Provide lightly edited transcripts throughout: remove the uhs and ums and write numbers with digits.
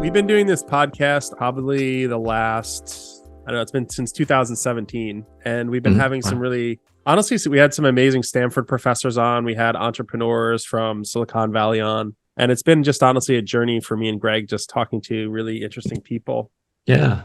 We've been doing this podcast probably the last, I don't know, it's been since 2017. And we've been having some really, honestly, so we had some amazing Stanford professors on. We had entrepreneurs from Silicon Valley on. And it's been just honestly a journey for me and Greg, just talking to really interesting people. Yeah.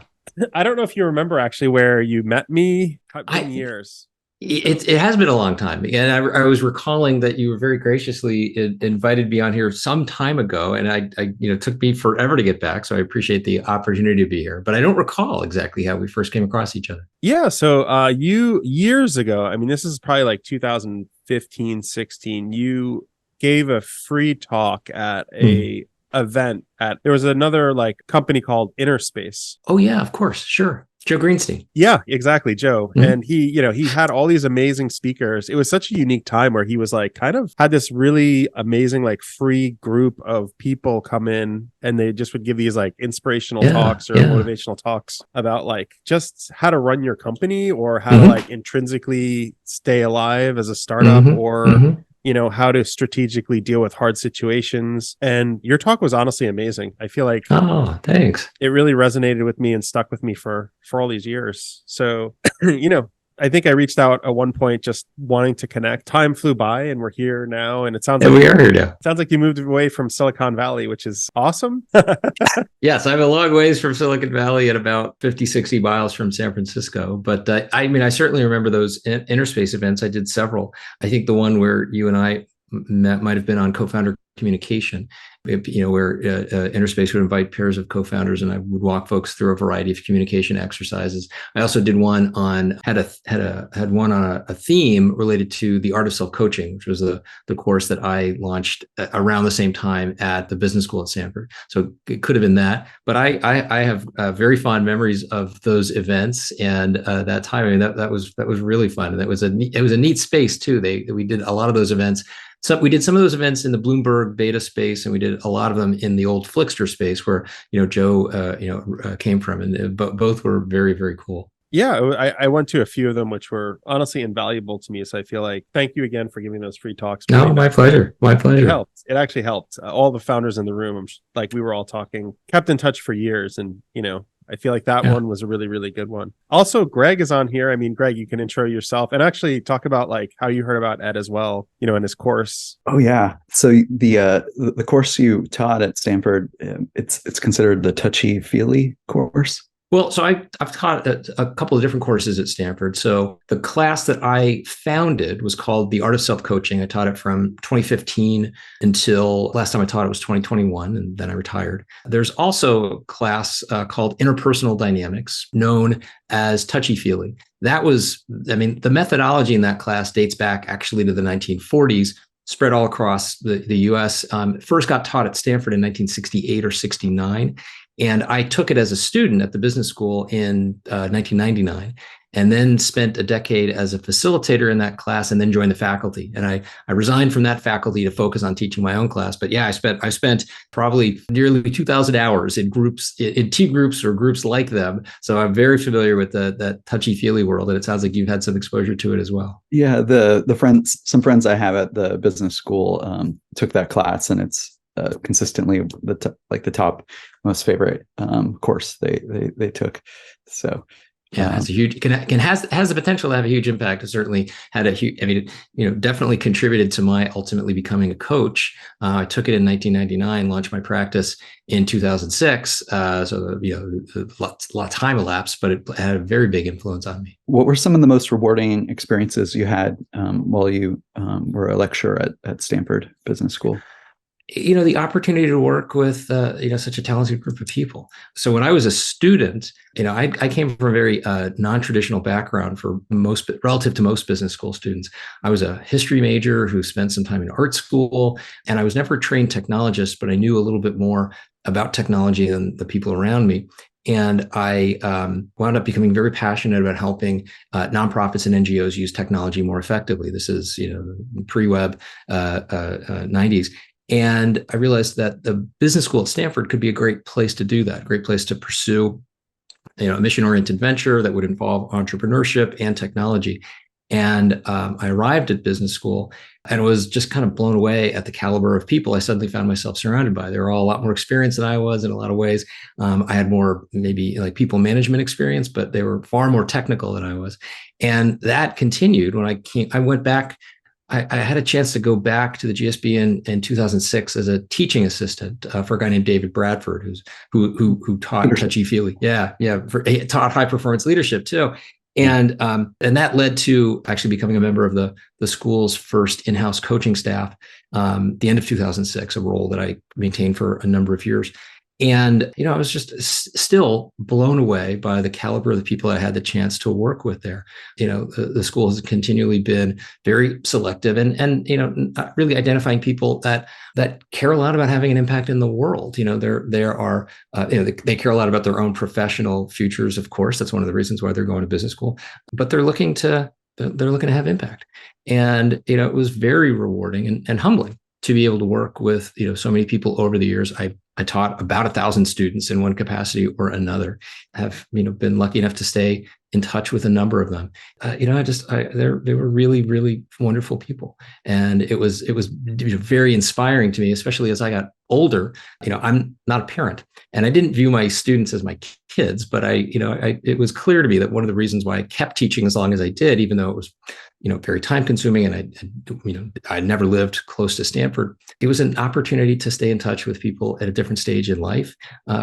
I don't know if you remember actually where you met me. It's been years. It has been a long time. And I was recalling that you were very graciously invited me on here some time ago. And I took me forever to get back. So I appreciate the opportunity to be here. But I don't recall exactly how we first came across each other. Yeah. So you years ago, I mean, this is probably like 2015, 16, you gave a free talk at a event there was another like company called Innerspace. Oh, yeah, of course. Sure. Joe Greenstein. Yeah, exactly. Joe. And he had all these amazing speakers. It was such a unique time where he was like kind of had this really amazing like free group of people come in and they just would give these like inspirational talks or motivational talks about like just how to run your company or how to like intrinsically stay alive as a startup or how to strategically deal with hard situations. And your talk was honestly amazing. I feel like, oh, thanks. It really resonated with me and stuck with me for all these years. So, I think I reached out at one point just wanting to connect. Time flew by and we're here now. And it sounds like we are here now. It sounds like you moved away from Silicon Valley, which is awesome. Yes, I'm a long ways from Silicon Valley at about 50, 60 miles from San Francisco. But I certainly remember those Innerspace events. I did several. I think the one where you and I met might have been on co-founder communication, where Innerspace would invite pairs of co-founders and I would walk folks through a variety of communication exercises. I also did one on had one on a theme related to the art of self-coaching, which was the course that I launched around the same time at the business school at Stanford. So it could have been that, but I have very fond memories of those events and that time. I mean, that was really fun, and it was a neat space too. We did a lot of those events. So we did some of those events in the Bloomberg beta space, and we did a lot of them in the old Flickster space where Joe came from, and both were very, very cool. Yeah, I went to a few of them, which were honestly invaluable to me. So I feel like thank you again for giving those free talks. No, my pleasure. My pleasure. It helped. It actually helped. All the founders in the room, we were all talking, kept in touch for years, and I feel like that one was a really, really good one. Also, Greg is on here. I mean, Greg, you can intro yourself and actually talk about like how you heard about Ed as well, in his course. Oh yeah. So the course you taught at Stanford, it's considered the touchy-feely course. Well, so I've taught a couple of different courses at Stanford. So the class that I founded was called The Art of Self-Coaching. I taught it from 2015 until last time I taught it was 2021, and then I retired. There's also a class called Interpersonal Dynamics, known as Touchy-Feely. That was, the methodology in that class dates back actually to the 1940s, spread all across the US. First got taught at Stanford in 1968 or 69. And I took it as a student at the business school in 1999, and then spent a decade as a facilitator in that class, and then joined the faculty. And I resigned from that faculty to focus on teaching my own class. But yeah, I spent probably nearly 2,000 hours in groups, in T groups or groups like them. So I'm very familiar with that touchy-feely world, and it sounds like you've had some exposure to it as well. Yeah, some friends I have at the business school took that class, and it's consistently the top most favorite course they took. So yeah, it's a huge has the potential to have a huge impact. It certainly had a huge. Definitely contributed to my ultimately becoming a coach. I took it in 1999, launched my practice in 2006. So a lot of time elapsed, but it had a very big influence on me. What were some of the most rewarding experiences you had while you were a lecturer at Stanford Business School? The opportunity to work with, such a talented group of people. So when I was a student, I came from a very non-traditional background relative to most business school students. I was a history major who spent some time in art school, and I was never a trained technologist, but I knew a little bit more about technology than the people around me. And I wound up becoming very passionate about helping nonprofits and NGOs use technology more effectively. This is, pre-web 90s. And I realized that the business school at Stanford could be a great place to do that, great place to pursue, a mission-oriented venture that would involve entrepreneurship and technology. And I arrived at business school and was just kind of blown away at the caliber of people I suddenly found myself surrounded by. They were all a lot more experienced than I was in a lot of ways. I had more maybe like people management experience, but they were far more technical than I was. And that continued when I went back. I had a chance to go back to the GSB in 2006 as a teaching assistant for a guy named David Bradford, who taught touchy-feely. He taught high performance leadership too. And that led to actually becoming a member of the school's first in-house coaching staff, the end of 2006, a role that I maintained for a number of years. And, I was just still blown away by the caliber of the people I had the chance to work with there. The school has continually been very selective and not really identifying people that care a lot about having an impact in the world. They care a lot about their own professional futures. Of course, that's one of the reasons why they're going to business school, but they're looking to have impact. And, it was very rewarding and humbling to be able to work with, so many people over the years. I taught about 1,000 students in one capacity or another. Have been lucky enough to stay in touch with a number of them. They were really, really wonderful people, and it was very inspiring to me, especially as I got older. I'm not a parent, and I didn't view my students as my kids, but it was clear to me that one of the reasons why I kept teaching as long as I did, even though it was very time consuming, and I never lived close to Stanford, it was an opportunity to stay in touch with people at a different stage in life,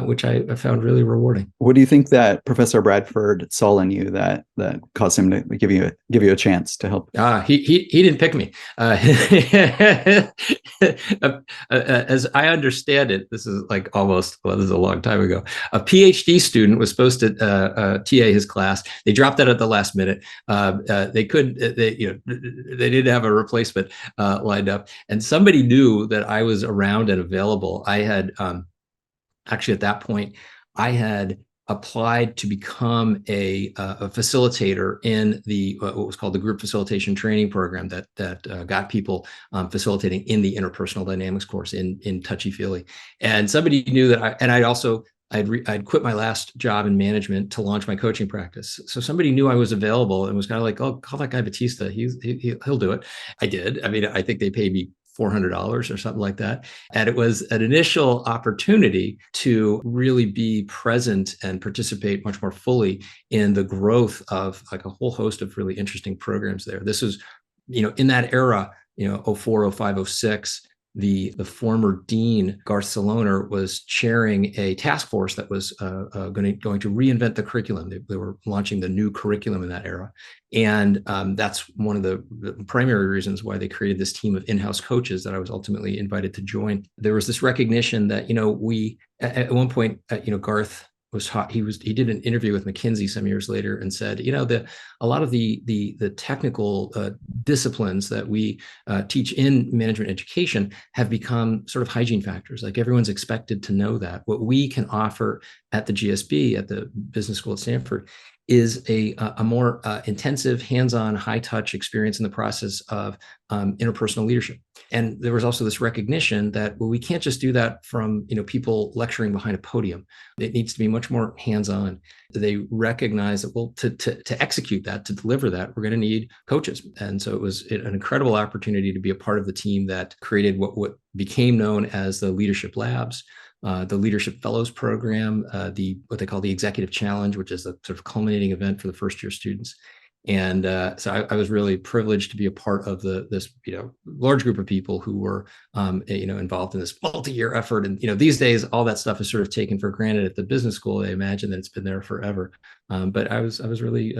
which I found really rewarding. What do you think that Professor Bradford saw in you that caused him to give you a chance to help? He didn't pick me. As I understand it, this is this is a long time ago. A PhD student was supposed to TA his class. They dropped out at the last minute. They didn't have a replacement lined up, and somebody knew that I was around and available. I had actually at that point, I had applied to become a facilitator in the what was called the group facilitation training program that got people facilitating in the interpersonal dynamics course in touchy-feely. And somebody knew that I'd quit my last job in management to launch my coaching practice. So somebody knew I was available and was kind of like, oh, call that guy Batista. He'll do it. I did. I mean, I think they paid me $400 or something like that. And it was an initial opportunity to really be present and participate much more fully in the growth of like a whole host of really interesting programs there. This was, in that era, 04, 05, 06, the former dean, Garth Saloner, was chairing a task force that was going to reinvent the curriculum. They were launching the new curriculum in that era. And that's one of the primary reasons why they created this team of in-house coaches that I was ultimately invited to join. There was this recognition that, we, at one point, Garth was hot. He did an interview with McKinsey some years later and said, a lot of the technical disciplines that we teach in management education have become sort of hygiene factors. Like everyone's expected to know that. What we can offer at the GSB, at the business school at Stanford, is a more intensive, hands-on, high-touch experience in the process of interpersonal leadership. And there was also this recognition that, well, we can't just do that from people lecturing behind a podium. It needs to be much more hands-on. They recognize that, well, to execute that, to deliver that, we're going to need coaches. And so it was an incredible opportunity to be a part of the team that created what became known as the Leadership Labs, the Leadership Fellows Program, what they call the Executive Challenge, which is the sort of culminating event for the first-year students. And so I was really privileged to be a part of this large group of people who were involved in this multi-year effort. And these days, all that stuff is sort of taken for granted at the business school. I imagine that it's been there forever. But I was really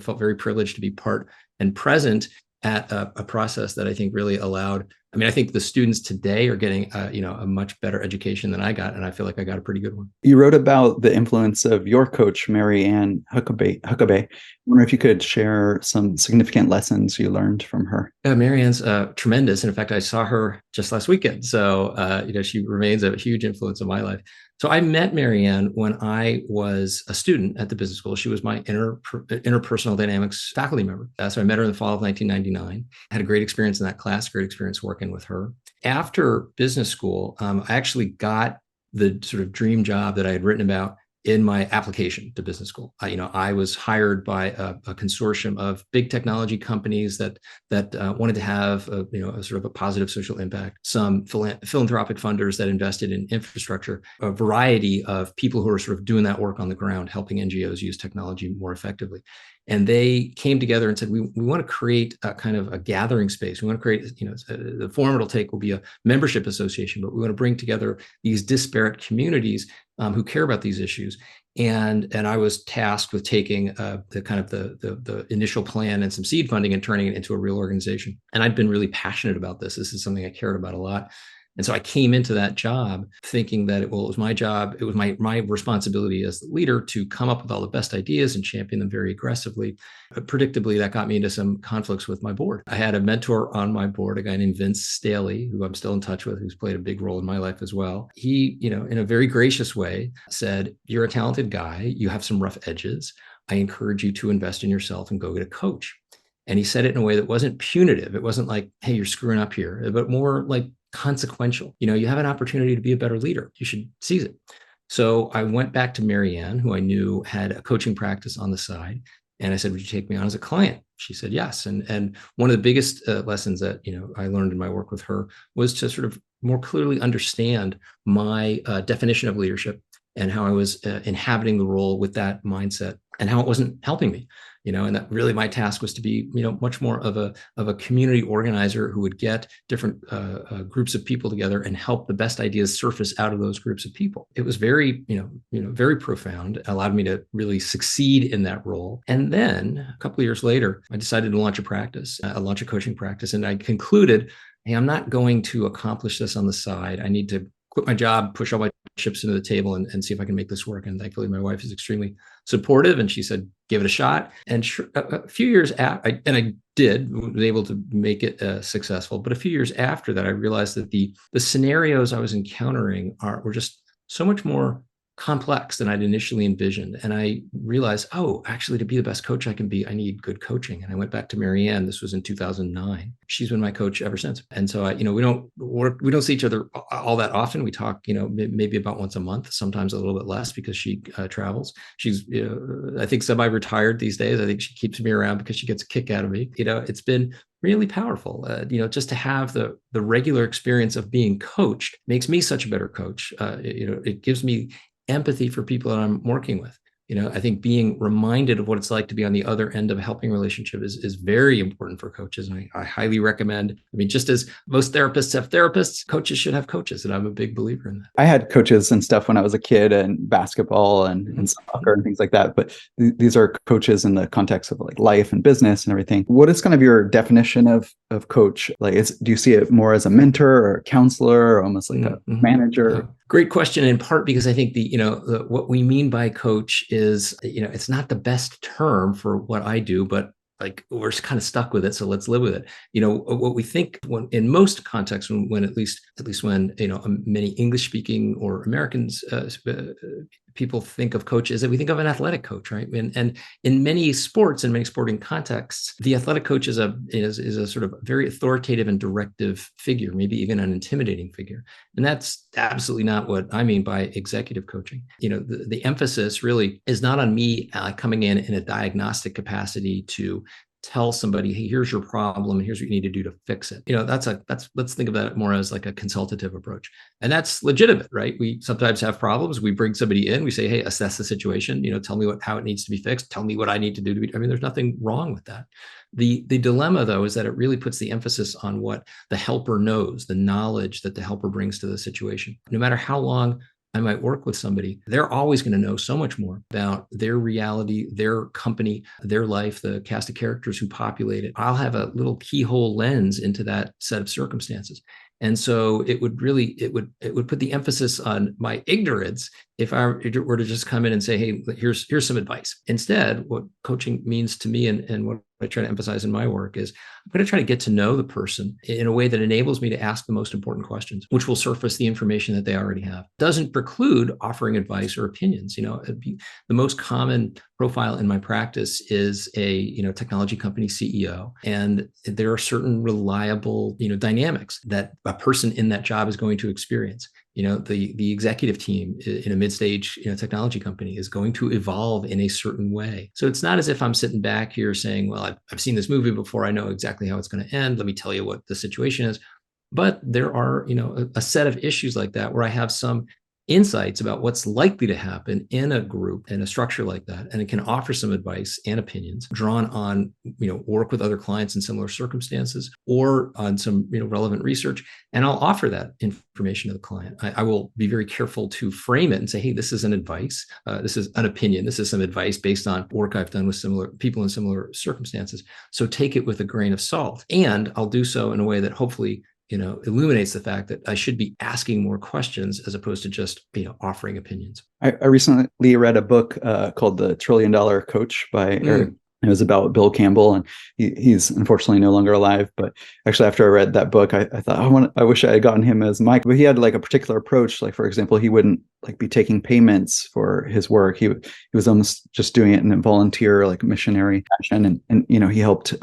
felt very privileged to be part and present at a process that I think really allowed. I mean, I think the students today are getting a much better education than I got, and I feel like I got a pretty good one. You wrote about the influence of your coach, Mary Ann Huckabee. I wonder if you could share some significant lessons you learned from her. Yeah, Mary Ann's tremendous. And in fact, I saw her just last weekend. So, she remains a huge influence in my life. So I met Mary Ann when I was a student at the business school. She was my interpersonal dynamics faculty member. So I met her in the fall of 1999. I had a great experience in that class, great experience working with her. After business school, I actually got the sort of dream job that I had written about in my application to business school. I was hired by a consortium of big technology companies that wanted to have a sort of a positive social impact, some philanthropic funders that invested in infrastructure, a variety of people who are sort of doing that work on the ground, helping NGOs use technology more effectively. And they came together and said, we want to create a kind of a gathering space. We want to create, the form it'll take will be a membership association, but we want to bring together these disparate communities who care about these issues. And I was tasked with taking the initial plan and some seed funding and turning it into a real organization. And I'd been really passionate about this. This is something I cared about a lot. And so I came into that job thinking that it was my job. It was my responsibility as the leader to come up with all the best ideas and champion them very aggressively. But predictably, that got me into some conflicts with my board. I had a mentor on my board, a guy named Vince Staley, who I'm still in touch with, who's played a big role in my life as well. He, in a very gracious way, said, "You're a talented guy. You have some rough edges. I encourage you to invest in yourself and go get a coach." And he said it in a way that wasn't punitive. It wasn't like, "Hey, you're screwing up here," but more like consequential. You have an opportunity to be a better leader. You should seize it. So I went back to Marianne, who I knew had a coaching practice on the side. And I said, "Would you take me on as a client?" She said, yes. And one of the biggest lessons that, I learned in my work with her was to sort of more clearly understand my definition of leadership and how I was inhabiting the role with that mindset and how it wasn't helping me. And that really my task was to be, much more of a community organizer who would get different groups of people together and help the best ideas surface out of those groups of people. It was very, very profound, allowed me to really succeed in that role. And then a couple of years later, I decided to launch a coaching practice. And I concluded, hey, I'm not going to accomplish this on the side. I need to quit my job, push all my chips into the table and see if I can make this work. And thankfully, my wife is extremely supportive. And she said, give it a shot. And a few years after, I was able to make it successful. But a few years after that, I realized that the scenarios I was encountering were just so much more complex than I'd initially envisioned. And I realized, actually, to be the best coach I can be, I need good coaching. And I went back to Marianne. This was in 2009. She's been my coach ever since. And so we don't see each other all that often. We talk, maybe about once a month, sometimes a little bit less because she travels. She's, I think, semi-retired these days. I think she keeps me around because she gets a kick out of me. It's been really powerful. Just to have the regular experience of being coached makes me such a better coach. It gives me empathy for people that I'm working with. I think being reminded of what it's like to be on the other end of a helping relationship is very important for coaches. And I highly recommend, just as most therapists have therapists, coaches should have coaches. And I'm a big believer in that. I had coaches and stuff when I was a kid, and basketball and soccer and things like that. But these are coaches in the context of like life and business and everything. What is kind of your definition of coach? Like, do you see it more as a mentor or a counselor or almost like a manager? Great question, in part because I think what we mean by coach is, it's not the best term for what I do, but like we're kind of stuck with it. So let's live with it. What we think in most contexts, when at least when, many English speaking or Americans, people think of coaches, that we think of an athletic coach, right? And in many sports and many sporting contexts, the athletic coach is a sort of very authoritative and directive figure, maybe even an intimidating figure. And that's absolutely not what I mean by executive coaching. The emphasis really is not on me coming in a diagnostic capacity to tell somebody, hey, here's your problem and here's what you need to do to fix it. Let's think of that more as like a consultative approach. And that's legitimate, right? We sometimes have problems. We bring somebody in, we say, hey, assess the situation, tell me how it needs to be fixed. Tell me what I need to do to be, there's nothing wrong with that. The dilemma, though, is that it really puts the emphasis on what the helper knows, the knowledge that the helper brings to the situation. No matter how long I might work with somebody, they're always going to know so much more about their reality, their company, their life, the cast of characters who populate it. I'll have a little keyhole lens into that set of circumstances. And so it would put the emphasis on my ignorance if I were to just come in and say, hey, here's some advice. Instead, what coaching means to me and what I try to emphasize in my work is I'm going to try to get to know the person in a way that enables me to ask the most important questions, which will surface the information that they already have. Doesn't preclude offering advice or opinions. The most common profile in my practice is a technology company CEO, and there are certain reliable dynamics that a person in that job is going to experience. the executive team in a mid-stage technology company is going to evolve in a certain way. So it's not as if I'm sitting back here saying, well, I've seen this movie before, I know exactly how it's going to end, let me tell you what the situation is. But there are a set of issues like that where I have some insights about what's likely to happen in a group, in a structure like that, and it can offer some advice and opinions drawn on work with other clients in similar circumstances or on some relevant research, and I'll offer that information to the client. I will be very careful to frame it and say, hey, this is an advice, this is an opinion, this is some advice based on work I've done with similar people in similar circumstances, so take it with a grain of salt. And I'll do so in a way that hopefully illuminates the fact that I should be asking more questions as opposed to just, offering opinions. I recently read a book called The $1 Trillion Coach by Eric. It was about Bill Campbell, and he's unfortunately no longer alive. But actually, after I read that book, I thought, I wish I had gotten him as Mike. But he had like a particular approach. Like, for example, he wouldn't be taking payments for his work. He was almost just doing it in a volunteer, missionary fashion. And he helped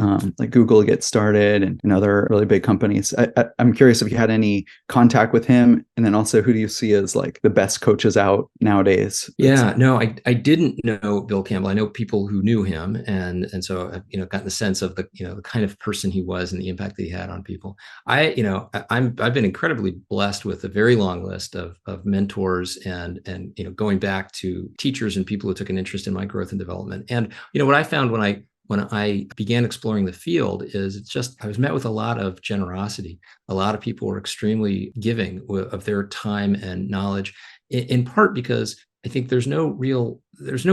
Google get started and other really big companies. I'm curious if you had any contact with him, and then also who do you see as the best coaches out nowadays? Yeah, no, I didn't know Bill Campbell. I know people who knew him, and so I've gotten the sense of the the kind of person he was and the impact that he had on people. I've been incredibly blessed with a very long list of mentors and going back to teachers and people who took an interest in my growth and development. And what I found when I began exploring the field is I was met with a lot of generosity. A lot of people were extremely giving of their time and knowledge, in part because I think there's no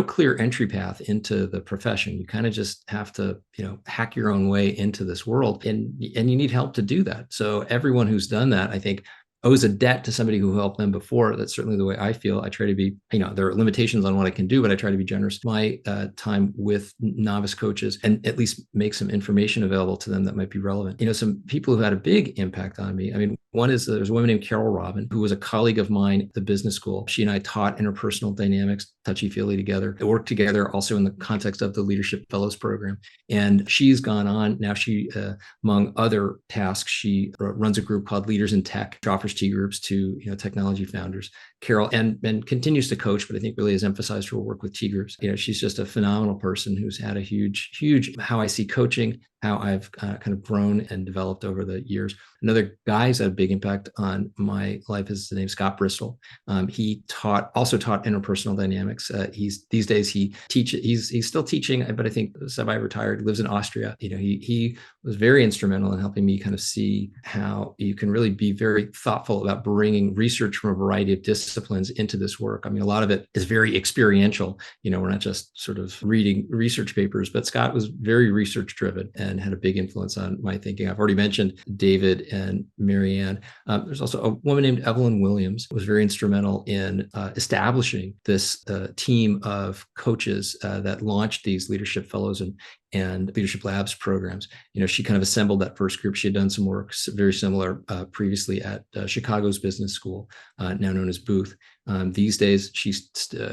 clear entry path into the profession. You kind of just have to, hack your own way into this world, and you need help to do that. So everyone who's done that, I think, owes a debt to somebody who helped them before. That's certainly the way I feel. I try to be, there are limitations on what I can do, but I try to be generous. My time with novice coaches and at least make some information available to them that might be relevant. Some people who had a big impact on me. I mean, one is there's a woman named Carol Robin, who was a colleague of mine at the business school. She and I taught interpersonal dynamics, touchy-feely together. They worked together also in the context of the Leadership Fellows program. And she's gone on. Now she, among other tasks, she runs a group called Leaders in Tech, which offers T groups to technology founders. Carol and continues to coach, but I think really has emphasized her work with T groups. She's just a phenomenal person who's had a huge how I see coaching, how I've kind of grown and developed over the years. Another guy who's had a big impact on my life is the name Scott Bristol. He also taught interpersonal dynamics. He's still teaching, but I think semi-retired, lives in Austria. He was very instrumental in helping me kind of see how you can really be very thoughtful about bringing research from a variety of disciplines into this work. I mean, a lot of it is very experiential. We're not just sort of reading research papers, but Scott was very research driven and had a big influence on my thinking. I've already mentioned David and Marianne. There's also a woman named Evelyn Williams, who was very instrumental in establishing this team of coaches that launched these Leadership Fellows and Leadership Labs programs. She kind of assembled that first group. She had done some work very similar previously at Chicago's business school, now known as Booth. These days, she's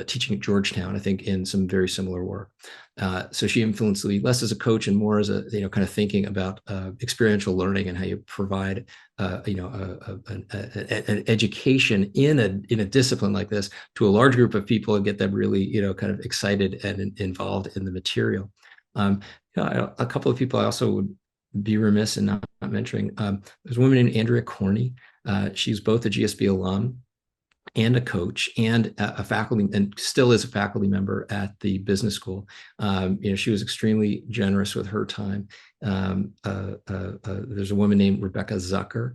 teaching at Georgetown, I think, in some very similar work. So she influenced me less as a coach and more as a kind of thinking about experiential learning and how you provide an education in a discipline like this to a large group of people and get them really kind of excited and involved in the material. A couple of people I also would be remiss in not mentioning. There's a woman named Andrea Corney. She's both a GSB alum and a coach and a faculty, and still is a faculty member at the business school. She was extremely generous with her time. There's a woman named Rebecca Zucker.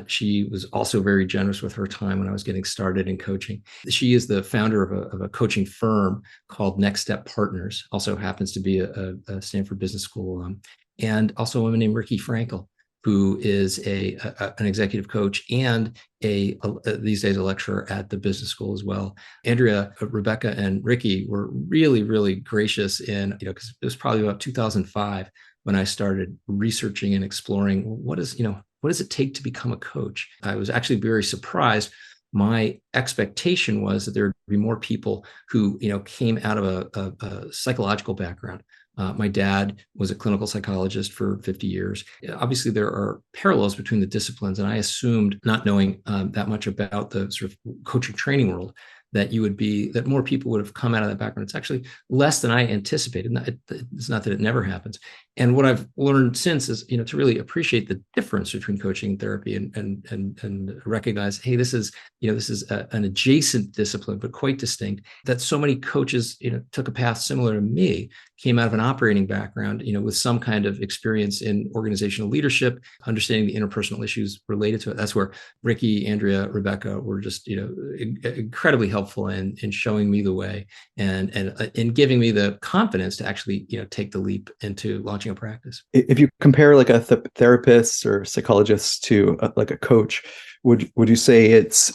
She was also very generous with her time when I was getting started in coaching. She is the founder of a coaching firm called Next Step Partners, also happens to be a Stanford Business School alum, and also a woman named Ricky Frankel, who is an executive coach and these days a lecturer at the business school as well. Andrea, Rebecca, and Ricky were really, really gracious in, because it was probably about 2005 when I started researching and exploring what does it take to become a coach. I was actually very surprised. My expectation was that there would be more people who, came out of a psychological background, My dad was a clinical psychologist for 50 years. Obviously, there are parallels between the disciplines, and I assumed, not knowing that much about the sort of coaching training world, that more people would have come out of that background. It's actually less than I anticipated. It's not that it never happens. And what I've learned since is, to really appreciate the difference between coaching and therapy, and recognize, hey, this is an adjacent discipline, but quite distinct. That so many coaches, took a path similar to me, came out of an operating background, with some kind of experience in organizational leadership, understanding the interpersonal issues related to it. That's where Ricky, Andrea, Rebecca were just, incredibly helpful in showing me the way, and in giving me the confidence to actually, take the leap into launching a practice. If you compare like a therapist or psychologist to like a coach, would you say it's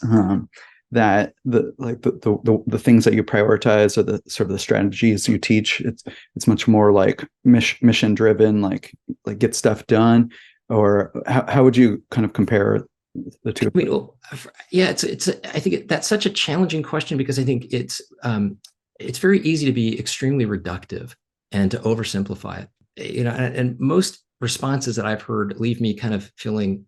that the things that you prioritize, or the sort of the strategies you teach, it's much more like mission driven, like get stuff done? Or how would you kind of compare the two? I think that's such a challenging question, because I think it's very easy to be extremely reductive and to oversimplify it. And most responses that I've heard leave me kind of feeling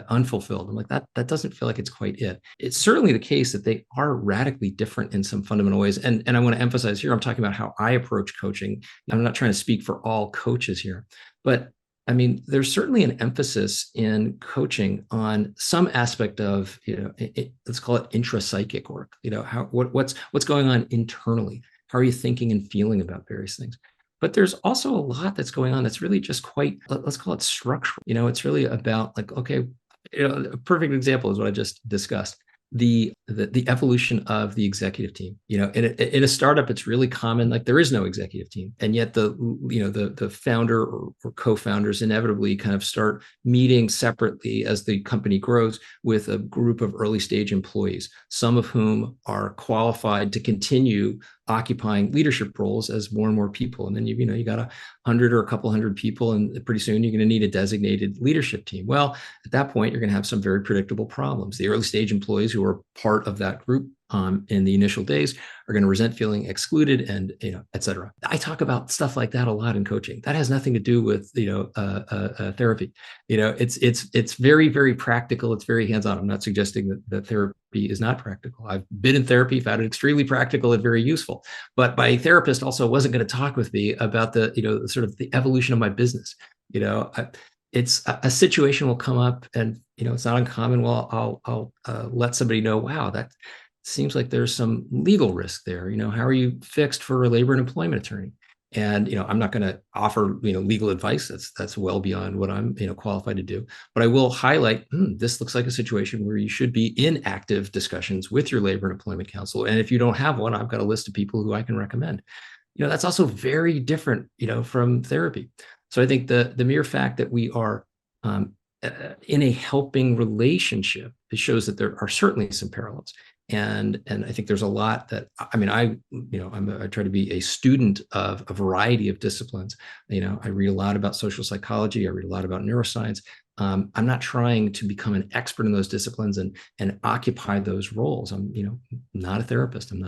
unfulfilled. I'm like, that doesn't feel like it's quite it. It's certainly the case that they are radically different in some fundamental ways. And I want to emphasize here, I'm talking about how I approach coaching. I'm not trying to speak for all coaches here, but I mean, there's certainly an emphasis in coaching on some aspect of, let's call it intrapsychic work. What's going on internally? How are you thinking and feeling about various things? But there's also a lot that's going on that's really just quite, let's call it structural. It's really about, like, okay, a perfect example is what I just discussed. The evolution of the executive team. In a startup, it's really common, like there is no executive team, and yet the founder or co-founders inevitably kind of start meeting separately as the company grows with a group of early stage employees, some of whom are qualified to continue occupying leadership roles as more and more people. And then you got 100 or a couple hundred people, and pretty soon you're going to need a designated leadership team. Well, at that point, you're going to have some very predictable problems. The early stage employees who are part of that group in the initial days are going to resent feeling excluded, and et cetera. I talk about stuff like that a lot in coaching. That has nothing to do with therapy. It's very, very practical. It's very hands-on. I'm not suggesting that therapy is not practical. I've been in therapy, found it extremely practical and very useful. But my therapist also wasn't going to talk with me about the sort of the evolution of my business. It's a situation will come up, and it's not uncommon. Well, I'll let somebody know, wow, that seems like there's some legal risk there. How are you fixed for a labor and employment attorney? And I'm not going to offer legal advice. That's well beyond what I'm qualified to do. But I will highlight, this looks like a situation where you should be in active discussions with your labor and employment counsel. And if you don't have one, I've got a list of people who I can recommend. That's also very different from therapy. So I think the mere fact that we are in a helping relationship, it shows that there are certainly some parallels. And I think there's a lot that, I try to be a student of a variety of disciplines. I read a lot about social psychology. I read a lot about neuroscience. I'm not trying to become an expert in those disciplines and occupy those roles. I'm, not a therapist. I'm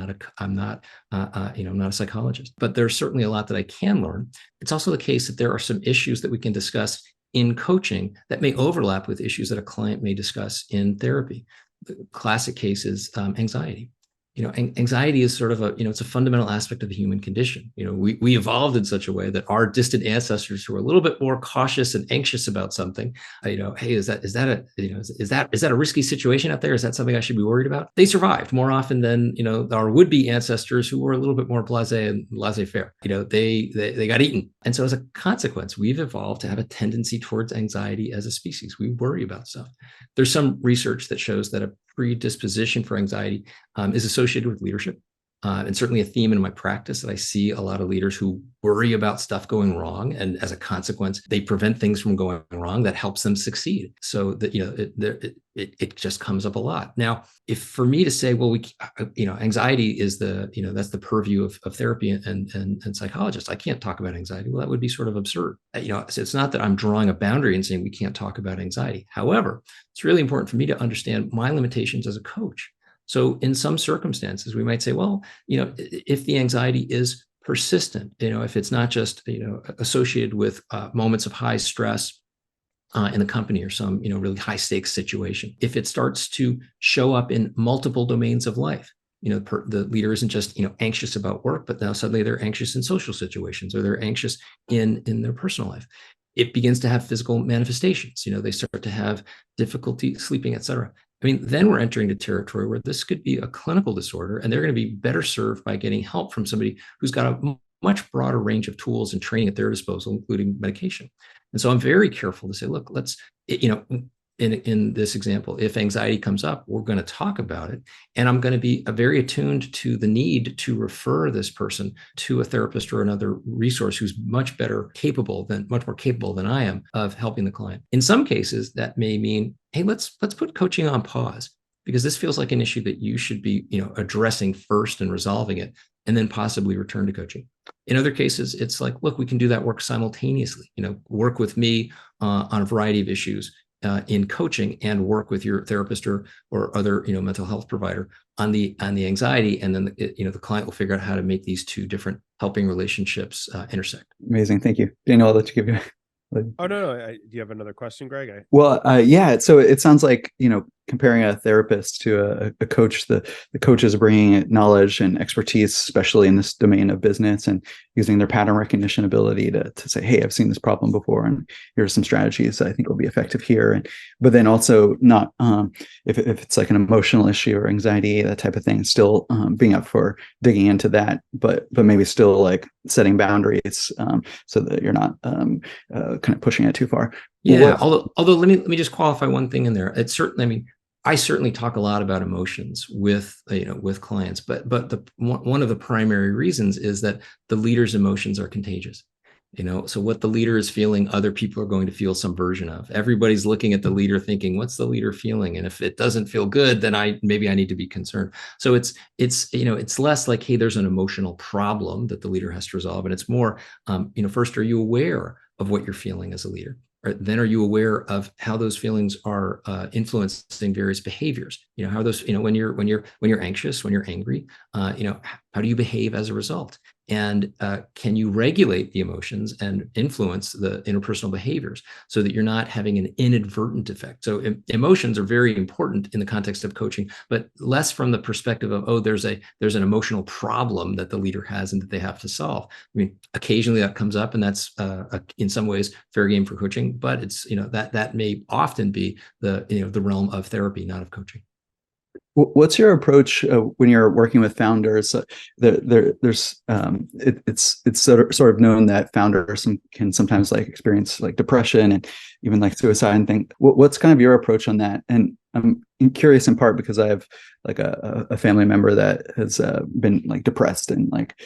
not a psychologist, but there's certainly a lot that I can learn. It's also the case that there are some issues that we can discuss in coaching that may overlap with issues that a client may discuss in therapy. The classic case is anxiety. Anxiety is sort of it's a fundamental aspect of the human condition. We evolved in such a way that our distant ancestors who are a little bit more cautious and anxious about something, hey, is that a risky situation out there? Is that something I should be worried about? They survived more often than, our would-be ancestors who were a little bit more blasé and laissez-faire. They got eaten. And so as a consequence, we've evolved to have a tendency towards anxiety as a species. We worry about stuff. There's some research that shows that a predisposition for anxiety is associated with leadership. And certainly a theme in my practice that I see a lot of leaders who worry about stuff going wrong. And as a consequence, they prevent things from going wrong that helps them succeed. So that, it just comes up a lot. Now, if for me to say, well, anxiety is that's the purview of therapy and psychologists, I can't talk about anxiety. Well, that would be sort of absurd. So it's not that I'm drawing a boundary and saying we can't talk about anxiety. However, it's really important for me to understand my limitations as a coach. So in some circumstances, we might say, well, if the anxiety is persistent, if it's not just, associated with moments of high stress in the company or some, really high stakes situation, if it starts to show up in multiple domains of life, the leader isn't just, anxious about work, but now suddenly they're anxious in social situations, or they're anxious in their personal life. It begins to have physical manifestations. They start to have difficulty sleeping, et cetera. I mean, then we're entering the territory where this could be a clinical disorder, and they're going to be better served by getting help from somebody who's got a much broader range of tools and training at their disposal, including medication. And so I'm very careful to say, look, let's, in this example, if anxiety comes up, we're going to talk about it. And I'm going to be very attuned to the need to refer this person to a therapist or another resource who's much more capable than I am of helping the client. In some cases, that may mean, hey, let's put coaching on pause, because this feels like an issue that you should be, addressing first and resolving it, and then possibly return to coaching. In other cases, it's like, look, we can do that work simultaneously, work with me on a variety of issues in coaching, and work with your therapist or other, mental health provider on the anxiety. And then, the client will figure out how to make these two different helping relationships intersect. Amazing. Thank you. Daniel, I'll let you give you. Oh, no. Do you have another question, Greg? Yeah. So it sounds like, comparing a therapist to a coach, the coaches are bringing knowledge and expertise, especially in this domain of business, and using their pattern recognition ability to say, hey, I've seen this problem before, and here are some strategies that I think will be effective here. But then also not, if it's like an emotional issue or anxiety, that type of thing, still being up for digging into that, but maybe still like setting boundaries so that you're not kind of pushing it too far. Yeah. Although let me just qualify one thing in there. It's certainly, I certainly talk a lot about emotions with clients, but one of the primary reasons is that the leader's emotions are contagious. So what the leader is feeling, other people are going to feel some version of. Everybody's looking at the leader thinking, what's the leader feeling? And if it doesn't feel good, then maybe I need to be concerned. So it's less like, hey, there's an emotional problem that the leader has to resolve. And it's more, first, are you aware of what you're feeling as a leader? Then are you aware of how those feelings are influencing various behaviors? How those, when you're anxious, when you're angry, how do you behave as a result? And can you regulate the emotions and influence the interpersonal behaviors so that you're not having an inadvertent effect? So emotions are very important in the context of coaching, but less from the perspective of, oh, there's an emotional problem that the leader has and that they have to solve. I mean, occasionally that comes up, and that's in some ways fair game for coaching, but it's, that may often be the realm of therapy, not of coaching. What's your approach when you're working with founders? It's sort of known that founders can sometimes like experience like depression and even like suicide and things. What's kind of your approach on that? And I'm curious in part because I have like a family member that has been like depressed and like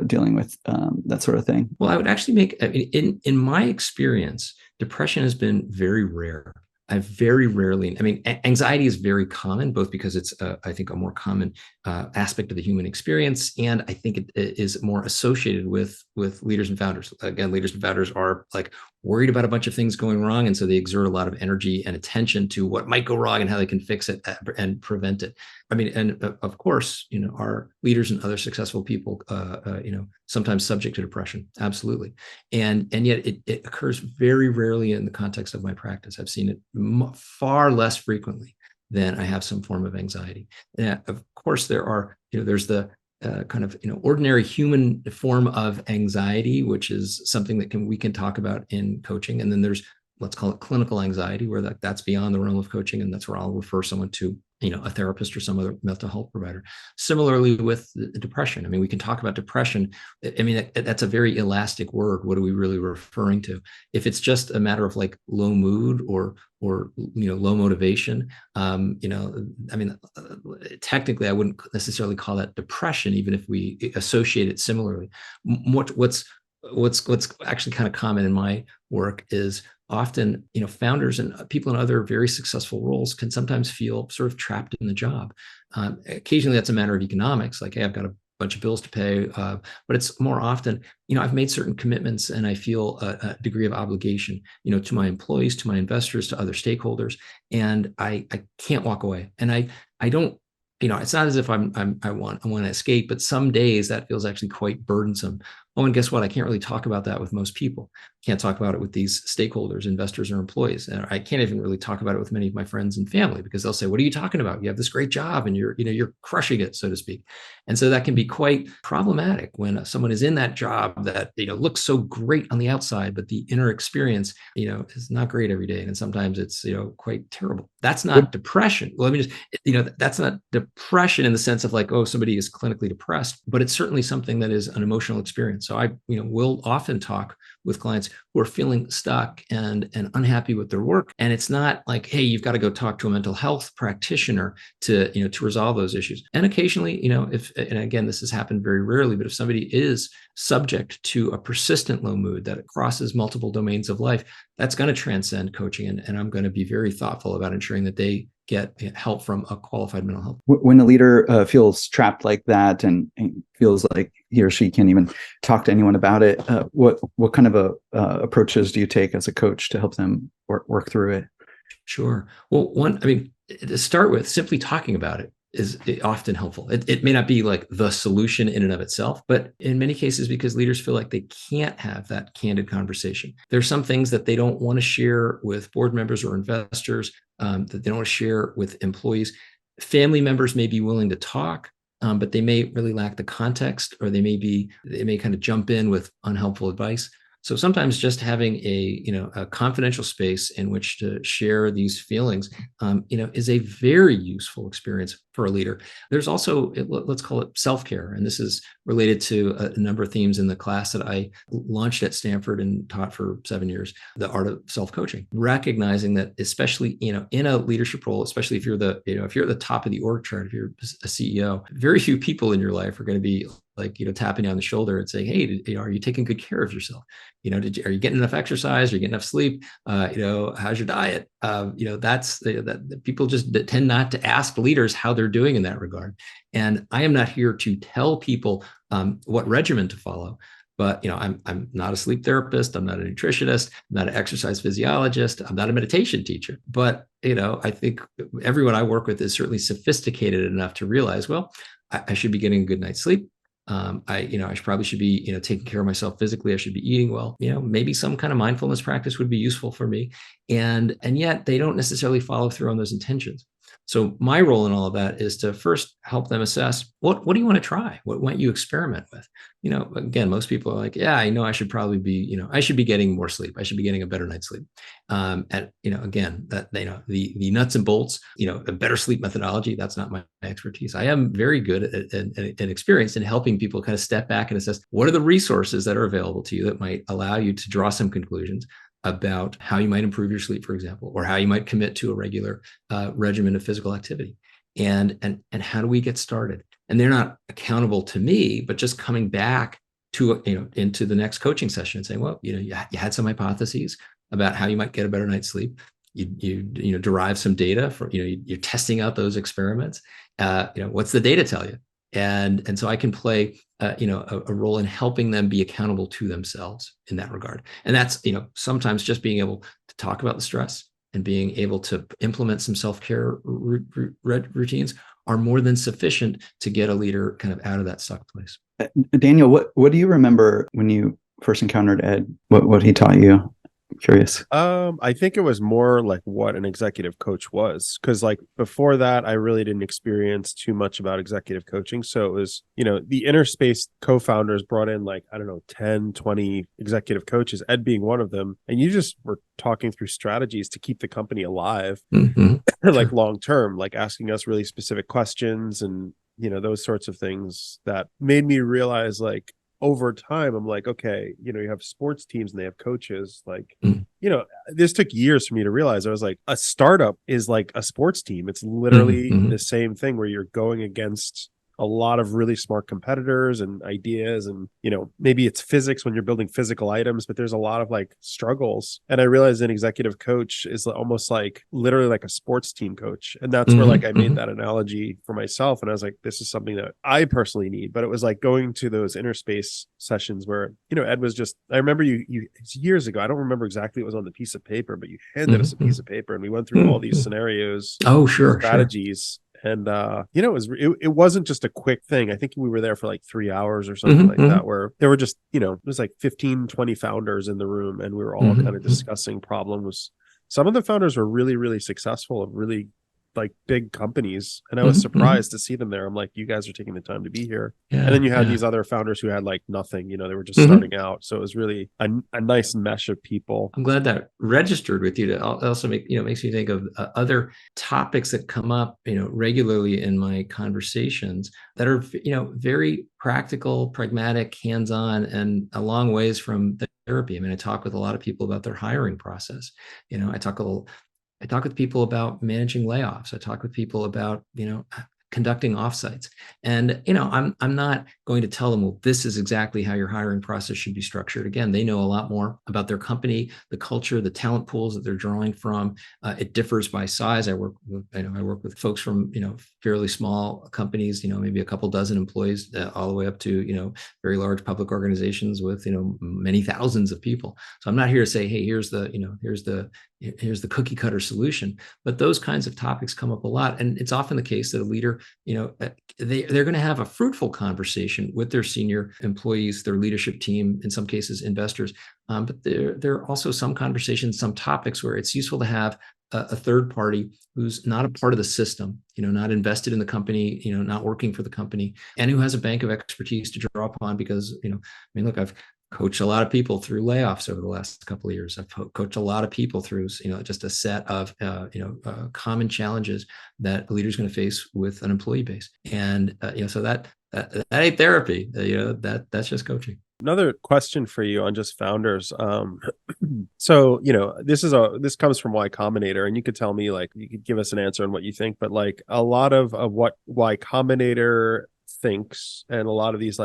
dealing with that sort of thing. Well, I would actually in my experience, depression has been very rare. I very rarely, anxiety is very common, both because it's, I think, a more common aspect of the human experience. And I think it is more associated with leaders and founders. Again, leaders and founders are like worried about a bunch of things going wrong. And so they exert a lot of energy and attention to what might go wrong and how they can fix it and prevent it. And of course, our leaders and other successful people, sometimes subject to depression. Absolutely. And yet it occurs very rarely in the context of my practice. I've seen it far less frequently than I have some form of anxiety. And of course, there's the kind of ordinary human form of anxiety, which is something that we can talk about in coaching. And then there's, let's call it clinical anxiety, where that's beyond the realm of coaching, and that's where I'll refer someone to a therapist or some other mental health provider. Similarly with depression. We can talk about depression. That's a very elastic word. What are we really referring to? If it's just a matter of like low mood or low motivation, technically I wouldn't necessarily call that depression, even if we associate it similarly. What's actually kind of common in my work is often, founders and people in other very successful roles can sometimes feel sort of trapped in the job. Occasionally that's a matter of economics, like, hey, I've got a bunch of bills to pay, but it's more often, I've made certain commitments and I feel a degree of obligation, to my employees, to my investors, to other stakeholders, and I can't walk away. And I don't it's not as if I want to escape, but some days that feels actually quite burdensome. Oh, and guess what? I can't really talk about that with most people. Can't talk about it with these stakeholders, investors, or employees. And I can't even really talk about it with many of my friends and family, because they'll say, "What are you talking about? You have this great job and you're crushing it," so to speak. And so that can be quite problematic when someone is in that job that, looks so great on the outside, but the inner experience, is not great every day. And sometimes it's, quite terrible. That's not depression. Well, let me just, that's not depression in the sense of like, oh, somebody is clinically depressed, but it's certainly something that is an emotional experience. So I, will often talk with clients who are feeling stuck and unhappy with their work. And it's not like, hey, you've got to go talk to a mental health practitioner to resolve those issues. And occasionally, and again, this has happened very rarely, but if somebody is subject to a persistent low mood that crosses multiple domains of life, that's going to transcend coaching. And I'm going to be very thoughtful about ensuring that they get help from a qualified mental health. When a leader feels trapped like that and feels like he or she can't even talk to anyone about it, what kind of approaches do you take as a coach to help them work through it? Sure. Well, to start with, simply talking about it is often helpful. It may not be like the solution in and of itself, but in many cases, because leaders feel like they can't have that candid conversation. There's some things that they don't want to share with board members or investors, that they don't want to share with employees. Family members may be willing to talk, but they may really lack the context, or they may kind of jump in with unhelpful advice. So sometimes just having a confidential space in which to share these feelings, is a very useful experience for a leader. There's also, let's call it self-care. And this is related to a number of themes in the class that I launched at Stanford and taught for 7 years, the art of self-coaching, recognizing that especially, in a leadership role, especially if you're if you're at the top of the org chart, if you're a CEO, very few people in your life are going to be like, tapping you on the shoulder and saying, hey, are you taking good care of yourself? Are you getting enough exercise? Are you getting enough sleep? How's your diet? That's that people just tend not to ask leaders how they're doing in that regard. And I am not here to tell people what regimen to follow. But I'm not a sleep therapist. I'm not a nutritionist. I'm not an exercise physiologist. I'm not a meditation teacher. But I think everyone I work with is certainly sophisticated enough to realize, well, I should be getting a good night's sleep. I probably should be, taking care of myself physically. I should be eating well. Maybe some kind of mindfulness practice would be useful for me. And yet they don't necessarily follow through on those intentions. So my role in all of that is to first help them assess what do you want to try? What might you experiment with? Again, most people are like, yeah, I know I should probably be, I should be getting more sleep. I should be getting a better night's sleep. Again, that, the nuts and bolts, a better sleep methodology, that's not my expertise. I am very good and experienced in helping people kind of step back and assess what are the resources that are available to you that might allow you to draw some conclusions about how you might improve your sleep, for example, or how you might commit to a regular regimen of physical activity. And how do we get started? And they're not accountable to me, but just coming back to, into the next coaching session and saying, well, you had some hypotheses about how you might get a better night's sleep. You derive some data from, you're testing out those experiments. What's the data tell you? And so I can play, a role in helping them be accountable to themselves in that regard. And that's, sometimes just being able to talk about the stress and being able to implement some self-care routines are more than sufficient to get a leader kind of out of that stuck place. Daniel, what do you remember when you first encountered Ed? What he taught you? I'm curious. I think it was more like what an executive coach was, because like before that, I really didn't experience too much about executive coaching. So it was, the Inner Space co-founders brought in like, I don't know, 10, 20 executive coaches, Ed being one of them. And you just were talking through strategies to keep the company alive, like long term, like asking us really specific questions and, those sorts of things that made me realize like, over time, I'm like, okay, you have sports teams and they have coaches. Like, this took years for me to realize. I was like, a startup is like a sports team. It's literally the same thing where you're going against a lot of really smart competitors and ideas. And, maybe it's physics when you're building physical items, but there's a lot of like struggles. And I realized an executive coach is almost like literally like a sports team coach. And that's where like I made that analogy for myself. And I was like, this is something that I personally need. But it was like going to those Inner Space sessions where, Ed was just, I remember you it's years ago, I don't remember exactly what was on the piece of paper, but you handed us a piece of paper and we went through all these scenarios. Oh, sure. Strategies. And it wasn't just a quick thing. I think we were there for like 3 hours or something like that, where there were just, it was like 15, 20 founders in the room, and we were all kind of discussing problems. Some of the founders were really, really successful and really like big companies, and I was surprised to see them there. I'm like, you guys are taking the time to be here. Yeah, and then you had these other founders who had like nothing, they were just starting out. So it was really a nice mesh of people. I'm glad that registered with you. To also makes me think of other topics that come up regularly in my conversations that are very practical, pragmatic, hands-on, and a long ways from the therapy. I mean, I talk with a lot of people about their hiring process. I talk with people about managing layoffs. I talk with people about, conducting offsites. And, I'm not going to tell them, well, this is exactly how your hiring process should be structured. Again, they know a lot more about their company, the culture, the talent pools that they're drawing from. It differs by size. I work with folks from, fairly small companies, maybe a couple dozen employees, all the way up to, very large public organizations with, many thousands of people. So I'm not here to say, hey, here's the cookie cutter solution, but those kinds of topics come up a lot. And it's often the case that a leader, they're going to have a fruitful conversation with their senior employees, their leadership team, in some cases, investors. But there are also some conversations, some topics where it's useful to have a third party who's not a part of the system, not invested in the company, not working for the company, and who has a bank of expertise to draw upon. Because, look, I've coached a lot of people through layoffs over the last couple of years. I've coached a lot of people through, just a set of, common challenges that a leader is going to face with an employee base. And, so that ain't therapy, that's just coaching. Another question for you on just founders. So, this comes from Y Combinator, and you could tell me, like, you could give us an answer on what you think, but like a lot of what Y Combinator thinks, and a lot of these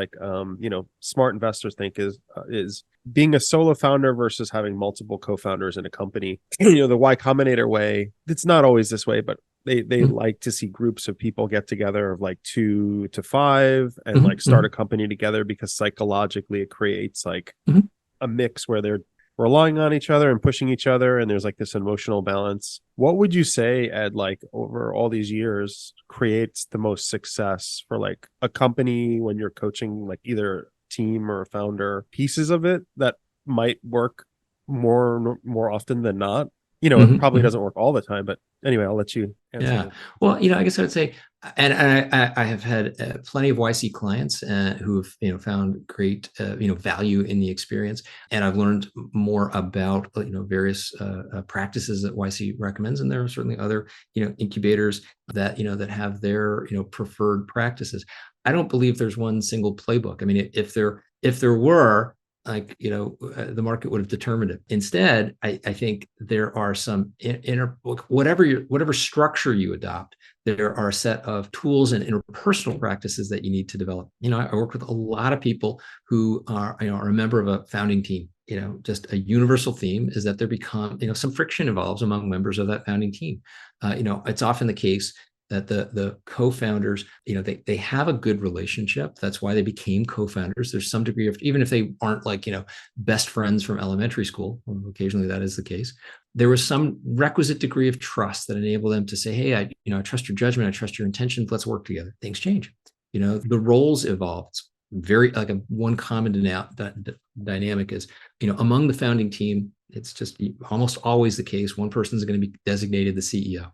smart investors think is being a solo founder versus having multiple co-founders in a company. The Y Combinator way, it's not always this way, but they like to see groups of people get together of like 2 to 5 and like start a company together, because psychologically it creates like a mix where they're relying on each other and pushing each other, and there's like this emotional balance. What would you say, Ed, like over all these years, creates the most success for like a company when you're coaching like either a team or a founder? Pieces of it that might work more often than not. It probably doesn't work all the time, but anyway, I'll let you answer that. Well, I guess I would say, and I have had plenty of YC clients who have, found great, value in the experience. And I've learned more about, various practices that YC recommends. And there are certainly other, incubators that, that have their, preferred practices. I don't believe there's one single playbook. I mean, if there were, the market would have determined it. Instead, I think there are some whatever structure you adopt, there are a set of tools and interpersonal practices that you need to develop. I work with a lot of people who are a member of a founding team. Just a universal theme is that there become, some friction involves among members of that founding team. It's often the case that the co-founders, they have a good relationship. That's why they became co-founders. There's some degree of, even if they aren't like, best friends from elementary school, occasionally that is the case, there was some requisite degree of trust that enabled them to say, hey, I trust your judgment. I trust your intentions. Let's work together. Things change. The roles evolve. It's very like one common dynamic is, among the founding team, it's just almost always the case. One person is going to be designated the CEO.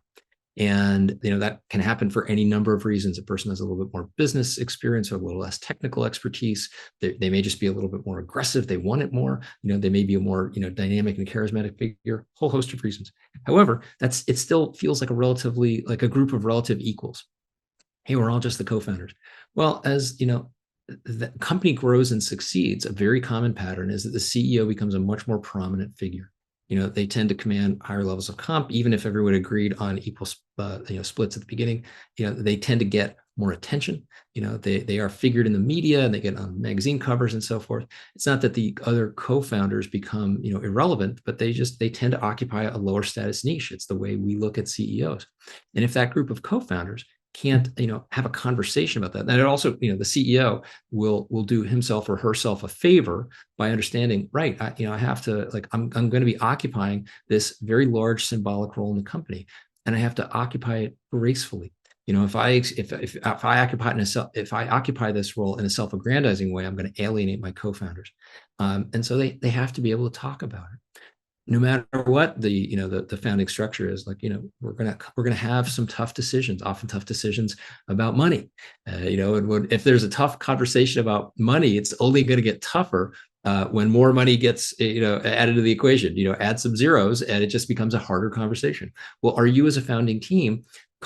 And that can happen for any number of reasons. A person has a little bit more business experience or a little less technical expertise. They may just be a little bit more aggressive. They want it more. They may be a more dynamic and charismatic figure. Whole host of reasons. However, it still feels like a group of relative equals. Hey, we're all just the co-founders. Well, as the company grows and succeeds, a very common pattern is that the CEO becomes a much more prominent figure. They tend to command higher levels of comp, even if everyone agreed on equal, splits at the beginning. They tend to get more attention. They are figured in the media and they get on magazine covers and so forth. It's not that the other co-founders become, irrelevant, but they tend to occupy a lower status niche. It's the way we look at CEOs. And if that group of co-founders can't, have a conversation about that. And it also, the CEO will do himself or herself a favor by understanding, right, I have to, I'm going to be occupying this very large symbolic role in the company, and I have to occupy it gracefully. If I occupy this role in a self-aggrandizing way, I'm going to alienate my co-founders. And so they have to be able to talk about it. No matter what the founding structure is, like, we're gonna have some tough decisions, often tough decisions about money. And if there's a tough conversation about money, it's only going to get tougher when more money gets added to the equation. Add some zeros, and it just becomes a harder conversation. Well, are you as a founding team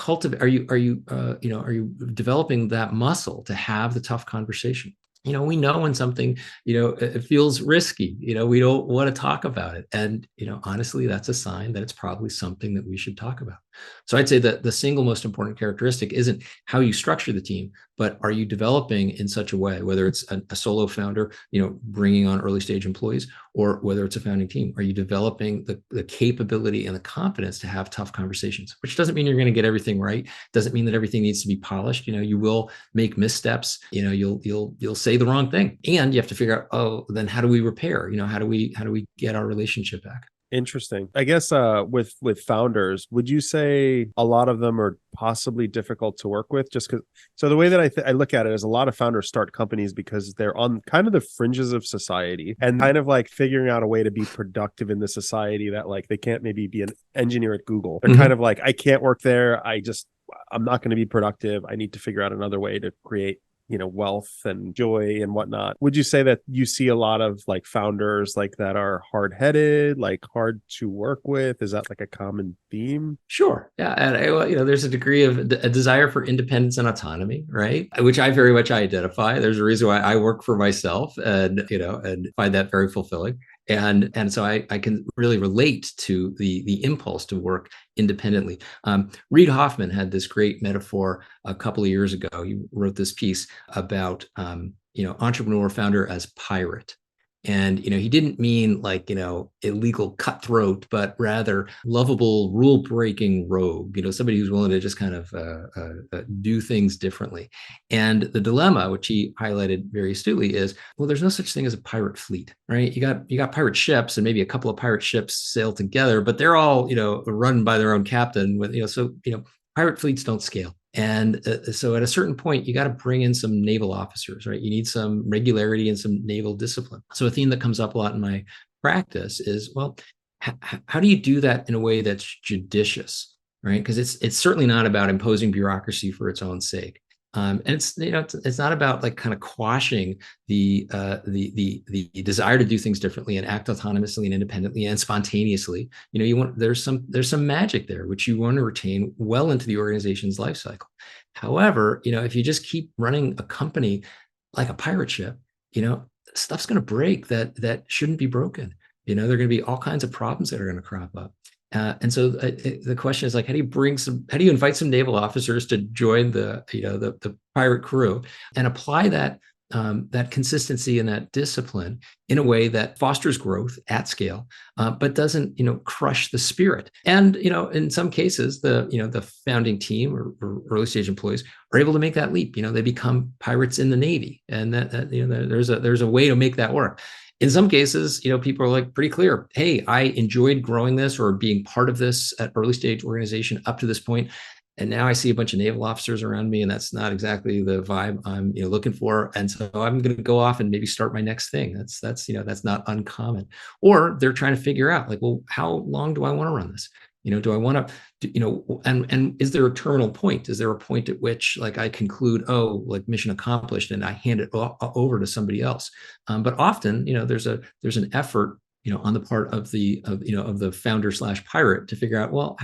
are you developing that muscle to have the tough conversation? We know when something, it feels risky, we don't want to talk about it. And, honestly, that's a sign that it's probably something that we should talk about. So I'd say that the single most important characteristic isn't how you structure the team, but are you developing in such a way, whether it's a solo founder, bringing on early stage employees, or whether it's a founding team, are you developing the capability and the confidence to have tough conversations? Which doesn't mean you're going to get everything right. Doesn't mean that everything needs to be polished. You will make missteps. You'll say the wrong thing, and you have to figure out, oh, then how do we repair? How do we get our relationship back? Interesting. I guess with founders, would you say a lot of them are possibly difficult to work with? Just because, so the way that I look at it is, a lot of founders start companies because they're on kind of the fringes of society and kind of like figuring out a way to be productive in the society that, like, they can't maybe be an engineer at Google. They're kind of like, I can't work there. I'm not going to be productive. I need to figure out another way to create wealth and joy and whatnot. Would you say that you see a lot of like founders like that are hard-headed, like hard to work with? Is that like a common theme? Sure. Yeah. And there's a degree of a desire for independence and autonomy, right? Which I very much identify. There's a reason why I work for myself and find that very fulfilling. And so I can really relate to the impulse to work independently. Reid Hoffman had this great metaphor a couple of years ago. He wrote this piece about entrepreneur founder as pirate. And he didn't mean like illegal cutthroat, but rather lovable, rule-breaking rogue. Somebody who's willing to just kind of do things differently. And the dilemma, which he highlighted very astutely, is, well, there's no such thing as a pirate fleet, right? You got pirate ships, and maybe a couple of pirate ships sail together, but they're all run by their own captain. With pirate fleets don't scale. And so at a certain point, you got to bring in some naval officers, right? You need some regularity and some naval discipline. So a theme that comes up a lot in my practice is, well, how do you do that in a way that's judicious, right? Because it's certainly not about imposing bureaucracy for its own sake. And it's not about like kind of quashing the desire to do things differently and act autonomously and independently and spontaneously. There's some magic there which you want to retain well into the organization's life cycle. However, if you just keep running a company like a pirate ship, stuff's going to break that shouldn't be broken. There are going to be all kinds of problems that are going to crop up. And so the question is, like, how do you invite some naval officers to join the pirate crew and apply that consistency and that discipline in a way that fosters growth at scale, but doesn't crush the spirit. And in some cases, the founding team or early stage employees are able to make that leap. They become pirates in the Navy, and that there's a way to make that work. In some cases, people are like pretty clear, hey, I enjoyed growing this or being part of this at early stage organization up to this point. And now I see a bunch of naval officers around me, and that's not exactly the vibe I'm looking for. And so I'm going to go off and maybe start my next thing. That's not uncommon. Or they're trying to figure out, like, well, how long do I want to run this? Do I want to, and is there a terminal point? Is there a point at which, like, I conclude, oh, like, mission accomplished, and I hand it over to somebody else? But often, there's an effort, on the part of the founder / pirate to figure out, well,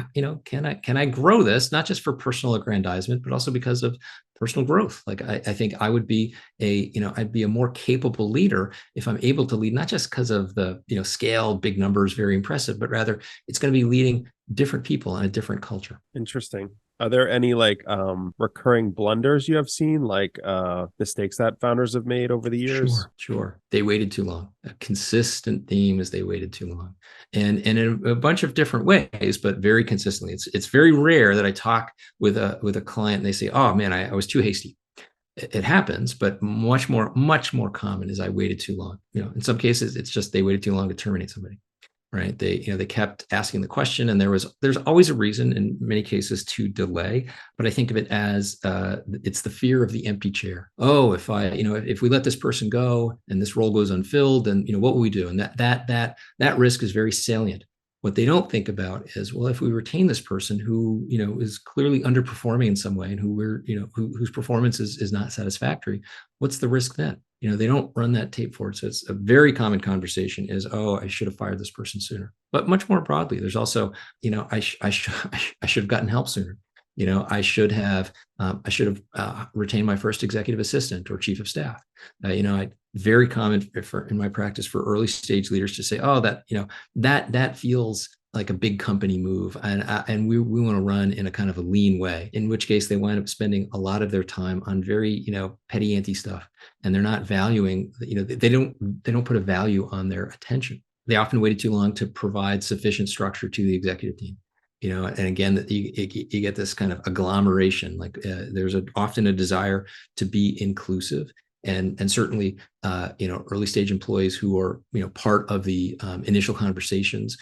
can I grow this, not just for personal aggrandizement, but also because of personal growth. Like, I think I would be I'd be a more capable leader if I'm able to lead, not just because of the scale, big numbers, very impressive, but rather it's going to be leading different people in a different culture. Interesting. Are there any like recurring blunders you have seen, like mistakes that founders have made over the years? Sure. They waited too long. A consistent theme is they waited too long, and in a bunch of different ways, but very consistently. It's very rare that I talk with a client and they say, "Oh man, I was too hasty." It happens, but much more common is I waited too long. In some cases, it's just they waited too long to terminate somebody. right? They kept asking the question, and there's always a reason in many cases to delay. But I think of it as it's the fear of the empty chair. Oh, if we let this person go and this role goes unfilled, then what will we do? And that risk is very salient. What they don't think about is, well, if we retain this person who is clearly underperforming in some way, and whose performance is not satisfactory, what's the risk then? They don't run that tape forward. So it's a very common conversation is, oh, I should have fired this person sooner. But much more broadly, there's also, I should have gotten help sooner. I should have retained my first executive assistant or chief of staff. Very common in my practice for early stage leaders to say, oh, that feels like a big company move, and we want to run in a kind of a lean way, in which case they wind up spending a lot of their time on very petty ante stuff, and they're not valuing, they don't put a value on their attention. They often waited too long to provide sufficient structure to the executive team. And again, you get this kind of agglomeration. Like there's often a desire to be inclusive, and certainly early stage employees who are part of the initial conversations.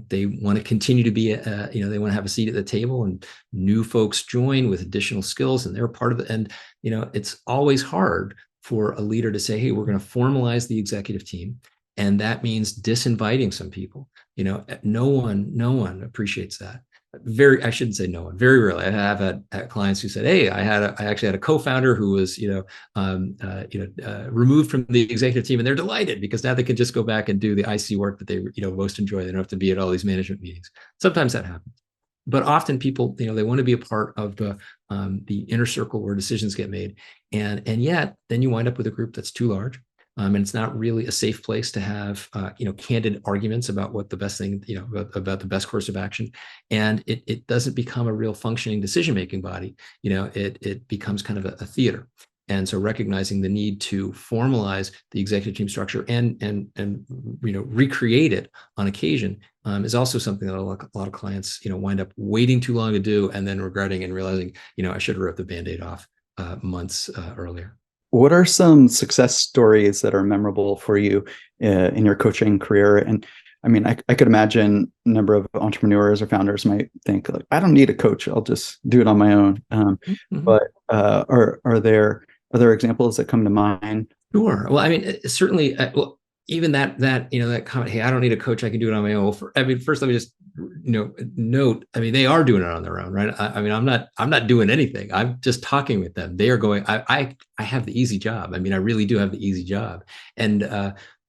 They want to continue to be they want to have a seat at the table, and new folks join with additional skills, and they're part of it. And it's always hard for a leader to say, hey, we're going to formalize the executive team, and that means disinviting some people. No one appreciates that. I shouldn't say no one. Very rarely. I have had clients who said, "Hey, I actually had a co-founder who was, removed from the executive team, and they're delighted because now they can just go back and do the IC work that they, most enjoy. They don't have to be at all these management meetings." Sometimes that happens, but often people, they want to be a part of the inner circle where decisions get made, and yet then you wind up with a group that's too large. And it's not really a safe place to have, candid arguments about what the best thing, about the best course of action. And it doesn't become a real functioning decision-making body. It becomes kind of a theater. And so recognizing the need to formalize the executive team structure and recreate it on occasion is also something that a lot of clients, wind up waiting too long to do, and then regretting and realizing, I should have ripped the Band-Aid off months earlier. What are some success stories that are memorable for you in your coaching career? And I mean, I could imagine a number of entrepreneurs or founders might think, like, I don't need a coach; I'll just do it on my own. But are there examples that come to mind? Sure. Well, I mean, certainly. Even that comment, hey, I don't need a coach, I can do it on my own. First, let me just note, they are doing it on their own, right? I'm not doing anything. I'm just talking with them. They are going, I have the easy job. I really do have the easy job. And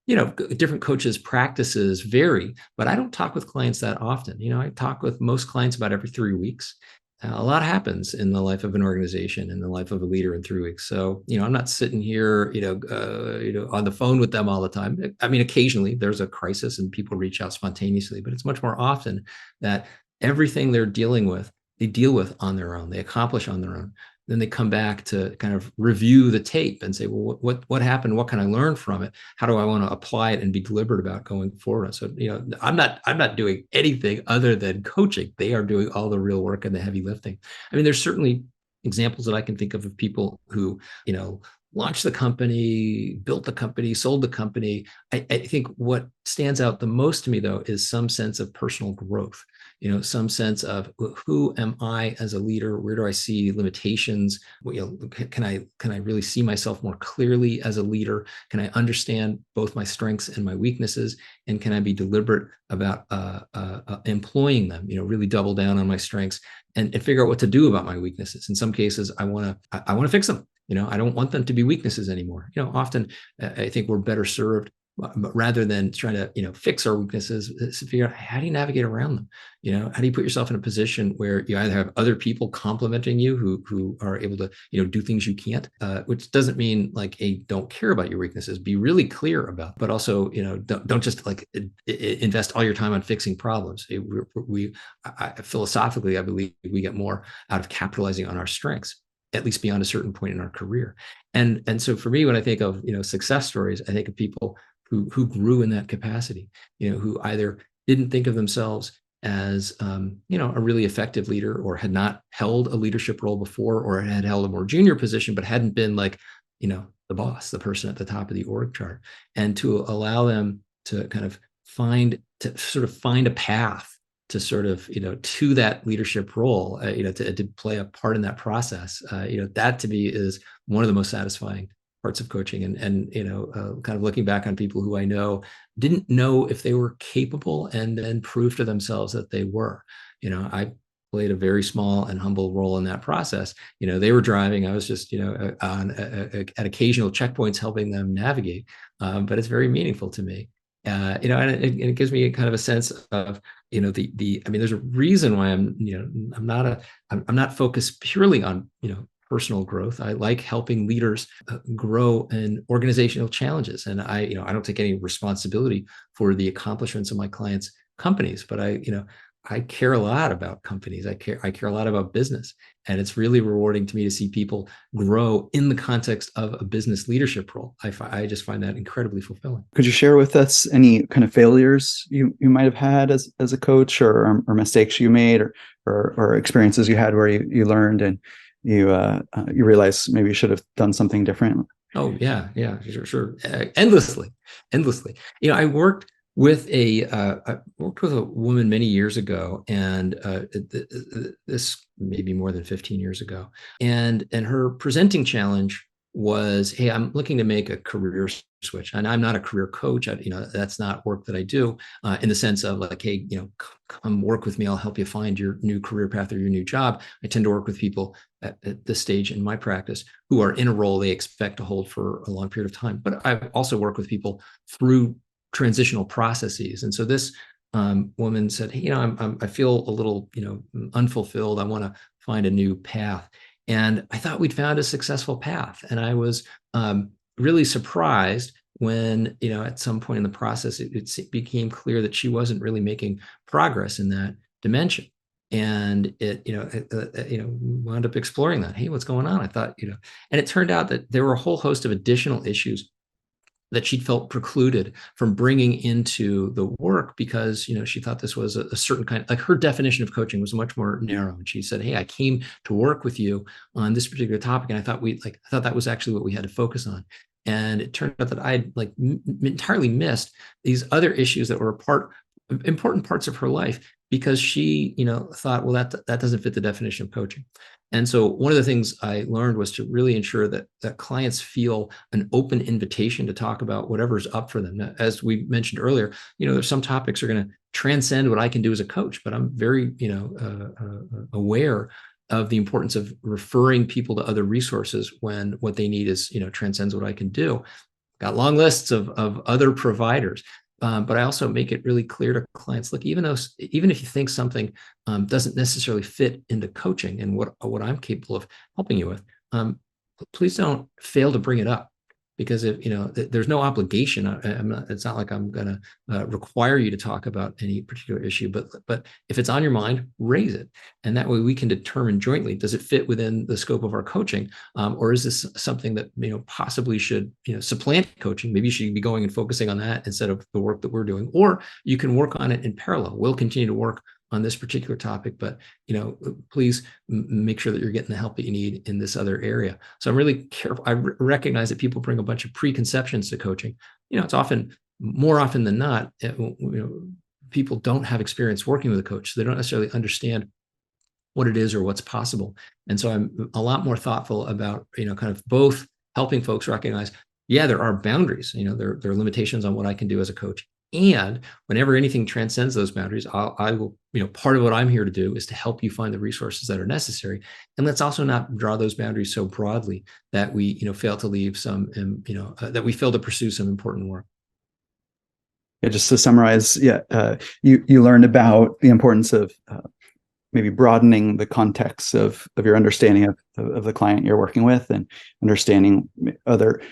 different coaches' practices vary, but I don't talk with clients that often. I talk with most clients about every 3 weeks. A lot happens in the life of an organization, in the life of a leader in 3 weeks. So, I'm not sitting here, on the phone with them all the time. Occasionally there's a crisis and people reach out spontaneously, but it's much more often that everything they deal with on their own, they accomplish on their own. Then they come back to kind of review the tape and say, well, what happened? What can I learn from it? How do I want to apply it and be deliberate about going forward? So, I'm not doing anything other than coaching. They are doing all the real work and the heavy lifting. There's certainly examples that I can think of people who, launched the company, built the company, sold the company. I think what stands out the most to me, though, is some sense of personal growth. Some sense of, who am I as a leader? Where do I see limitations? Can I really see myself more clearly as a leader? Can I understand both my strengths and my weaknesses? And can I be deliberate about employing them? Really double down on my strengths and figure out what to do about my weaknesses. In some cases, I want to fix them. I don't want them to be weaknesses anymore. Often I think we're better served, but rather than trying to, fix our weaknesses, figure out, how do you navigate around them? How do you put yourself in a position where you either have other people complimenting you who are able to, do things you can't, which doesn't mean like, hey, don't care about your weaknesses, be really clear about, but also, don't just like invest all your time on fixing problems. Philosophically, I believe we get more out of capitalizing on our strengths, at least beyond a certain point in our career. And so for me, when I think of, success stories, I think of people who grew in that capacity, who either didn't think of themselves as, a really effective leader, or had not held a leadership role before, or had held a more junior position, but hadn't been like, the boss, the person at the top of the org chart, and to allow them to kind of find to sort of find a path to sort of, to that leadership role, to play a part in that process. That to me is one of the most satisfying parts of coaching. And kind of looking back on people who I know didn't know if they were capable and then proved to themselves that they were. I played a very small and humble role in that process. They were driving. I was just, at occasional checkpoints helping them navigate. But it's very meaningful to me. And it gives me kind of a sense of, there's a reason why I'm not focused purely on, personal growth. I like helping leaders grow in organizational challenges. And I don't take any responsibility for the accomplishments of my clients' companies, but I care a lot about companies. I care a lot about business. And it's really rewarding to me to see people grow in the context of a business leadership role. I just find that incredibly fulfilling. Could you share with us any kind of failures you might have had as a coach, or mistakes you made, or experiences you had where you learned and you realized maybe you should have done something different? Oh yeah, sure. Endlessly. I worked with a woman many years ago, and this maybe more than 15 years ago, and her presenting challenge was, hey, I'm looking to make a career switch, and I'm not a career coach. That's not work that I do in the sense of like, hey, come work with me. I'll help you find your new career path or your new job. I tend to work with people at this stage in my practice who are in a role they expect to hold for a long period of time. But I also work with people through transitional processes. And so this woman said, hey, I feel a little, unfulfilled. I want to find a new path. And I thought we'd found a successful path. And I was really surprised when, at some point in the process, it became clear that she wasn't really making progress in that dimension. And it wound up exploring that. Hey, what's going on? I thought, and it turned out that there were a whole host of additional issues that she'd felt precluded from bringing into the work because, she thought this was a certain kind, like her definition of coaching was much more narrow. And she said, hey, I came to work with you on this particular topic. And I thought that was actually what we had to focus on. And it turned out that I'd entirely missed these other issues that were important parts of her life because she, thought, well, that doesn't fit the definition of coaching. And so one of the things I learned was to really ensure that clients feel an open invitation to talk about whatever's up for them. Now, as we mentioned earlier, there's some topics are going to transcend what I can do as a coach, but I'm very, aware of the importance of referring people to other resources when what they need is, transcends what I can do. Got long lists of other providers. But I also make it really clear to clients, look, even if you think something doesn't necessarily fit into coaching and what I'm capable of helping you with, please don't fail to bring it up. Because if there's no obligation, it's not like I'm going to require you to talk about any particular issue. But if it's on your mind, raise it, and that way we can determine jointly: does it fit within the scope of our coaching, or is this something that possibly should supplant coaching? Maybe you should be going and focusing on that instead of the work that we're doing, or you can work on it in parallel. We'll continue to work on this particular topic, but please make sure that you're getting the help that you need in this other area. So I'm really careful. I recognize that people bring a bunch of preconceptions to coaching. It's more often than not, people don't have experience working with a coach, so they don't necessarily understand what it is or what's possible. And so I'm a lot more thoughtful about kind of both helping folks recognize, yeah, there are boundaries. There are limitations on what I can do as a coach. And whenever anything transcends those boundaries, I will, part of what I'm here to do is to help you find the resources that are necessary. And let's also not draw those boundaries so broadly that we, fail to leave some, that we fail to pursue some important work. Yeah, just to summarize, you learned about the importance of maybe broadening the context of your understanding of the client you're working with, and understanding other,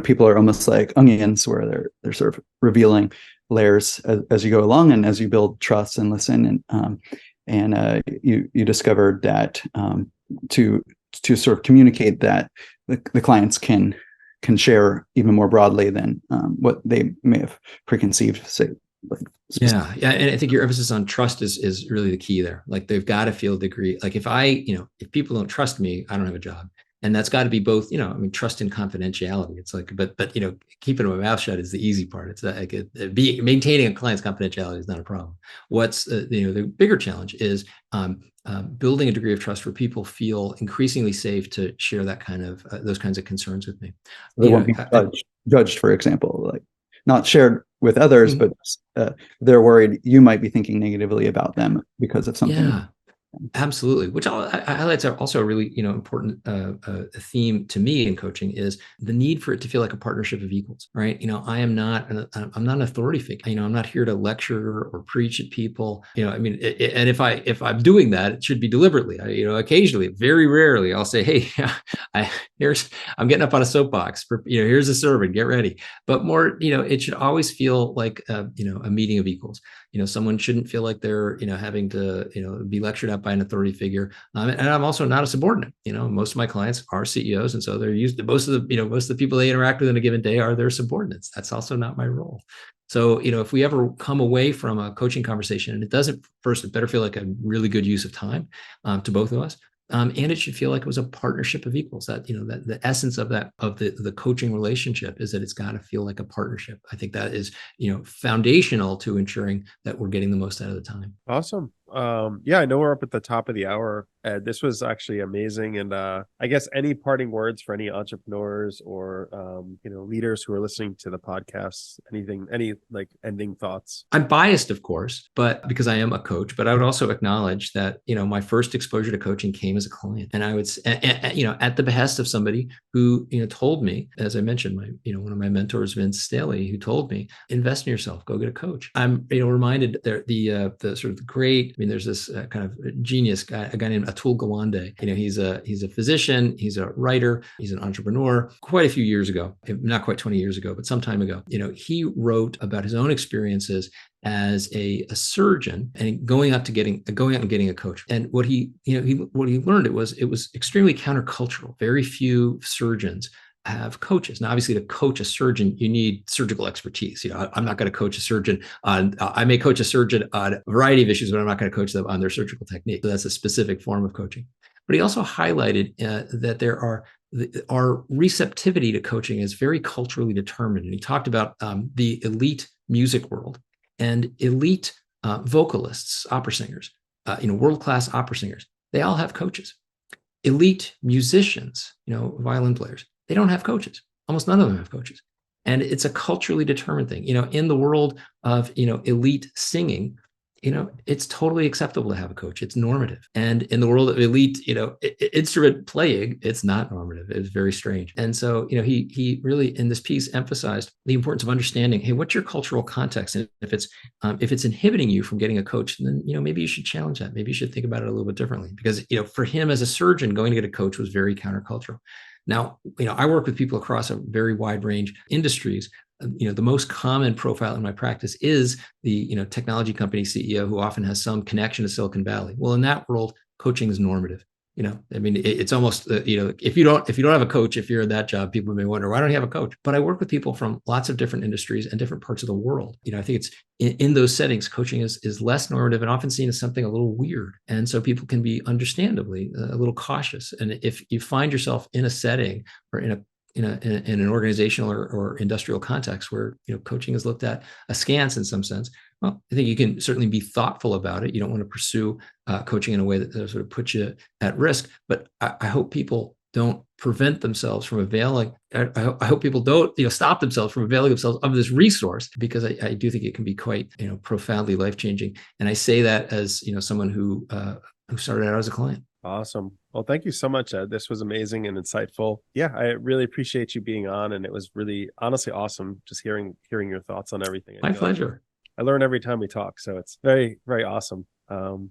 people are almost like onions where they're sort of revealing layers as you go along, and as you build trust and listen, and you discovered that to sort of communicate that the clients can share even more broadly than what they may have preconceived, say. Yeah. And I think your emphasis on trust is really the key there. Like, they've got to feel a degree. Like, if people don't trust me, I don't have a job. And that's got to be both, trust and confidentiality. It's like, but keeping my mouth shut is the easy part. It's like maintaining a client's confidentiality is not a problem. What's the bigger challenge is building a degree of trust where people feel increasingly safe to share that kind of those kinds of concerns with me. They won't be judged, for example, like not shared with others, but they're worried you might be thinking negatively about them because of something. Yeah. Absolutely, which highlights are also a really important theme to me in coaching is the need for it to feel like a partnership of equals, right? I'm not an authority figure. I'm not here to lecture or preach at people. And if I'm doing that, it should be deliberately. Occasionally, very rarely, I'll say, hey, I'm getting up on a soapbox. Here's a sermon. Get ready. But more, it should always feel like a meeting of equals. Someone shouldn't feel like they're having to be lectured at by an authority figure. And I'm also not a subordinate. Most of my clients are CEOs, and so they're used to most of the people they interact with in a given day are their subordinates. That's also not my role. So, if we ever come away from a coaching conversation and it doesn't, first, it better feel like a really good use of time to both of us. And it should feel like it was a partnership of equals. That that the essence of the coaching relationship is that it's got to feel like a partnership. I think that is foundational to ensuring that we're getting the most out of the time. Awesome. I know we're up at the top of the hour. This was actually amazing, and I guess any parting words for any entrepreneurs or leaders who are listening to the podcast? Any like ending thoughts? I'm biased, of course, but because I am a coach. But I would also acknowledge that my first exposure to coaching came as a client, and I would at the behest of somebody who told me, as I mentioned, one of my mentors, Vince Staley, who told me, invest in yourself, go get a coach. I'm reminded the sort of the great. There's this kind of genius guy, a guy named Atul Gawande. He's a physician, he's a writer, he's an entrepreneur. Quite a few years ago, not quite 20 years ago, but some time ago, he wrote about his own experiences as a surgeon and going out and getting a coach. And what he learned, it was extremely countercultural. Very few surgeons have coaches. Now, obviously, to coach a surgeon, you need surgical expertise. I'm not going to coach a surgeon on, I may coach a surgeon on a variety of issues, but I'm not going to coach them on their surgical technique. So that's a specific form of coaching. But he also highlighted that our receptivity to coaching is very culturally determined. And he talked about the elite music world and elite vocalists, opera singers, world-class opera singers. They all have coaches. Elite musicians, violin players, they don't have coaches. Almost none of them have coaches. And it's a culturally determined thing. In the world of, elite singing, it's totally acceptable to have a coach. It's normative. And in the world of elite, instrument playing, it's not normative. It's very strange. And so, he really in this piece emphasized the importance of understanding, hey, what's your cultural context? And if it's inhibiting you from getting a coach, then, maybe you should challenge that. Maybe you should think about it a little bit differently, because, for him as a surgeon, going to get a coach was very countercultural. Now, I work with people across a very wide range of industries. The most common profile in my practice is the, technology company CEO who often has some connection to Silicon Valley. Well, in that world, coaching is normative. It's almost, if you don't have a coach, if you're in that job, people may wonder, why don't you have a coach? But I work with people from lots of different industries and different parts of the world. I think it's in those settings, coaching is less normative and often seen as something a little weird. And so people can be understandably a little cautious. And if you find yourself in a setting or in an organizational or industrial context where coaching is looked at askance in some sense, well, I think you can certainly be thoughtful about it. You don't want to pursue coaching in a way that sort of puts you at risk. But I hope people don't prevent themselves from availing. I hope people don't stop themselves from availing themselves of this resource, because I do think it can be quite profoundly life-changing. And I say that as someone who started out as a client. Awesome. Well, thank you so much, Ed. This was amazing and insightful. Yeah, I really appreciate you being on, and it was really honestly awesome just hearing your thoughts on everything. My pleasure. I learn every time we talk, so it's very, very awesome.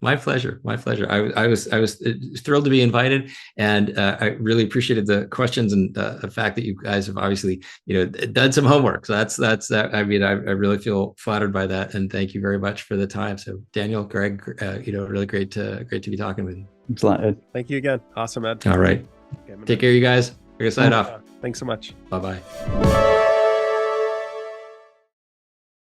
My pleasure. I was thrilled to be invited, and I really appreciated the questions and the fact that you guys have obviously done some homework. So that's that. I really feel flattered by that, and thank you very much for the time. So Daniel, Greg, really great to be talking with you. Thanks a lot, Ed. Thank you again. Awesome, Ed. All right. Okay, take care, you guys. We're gonna sign off. Thanks so much. Bye-bye.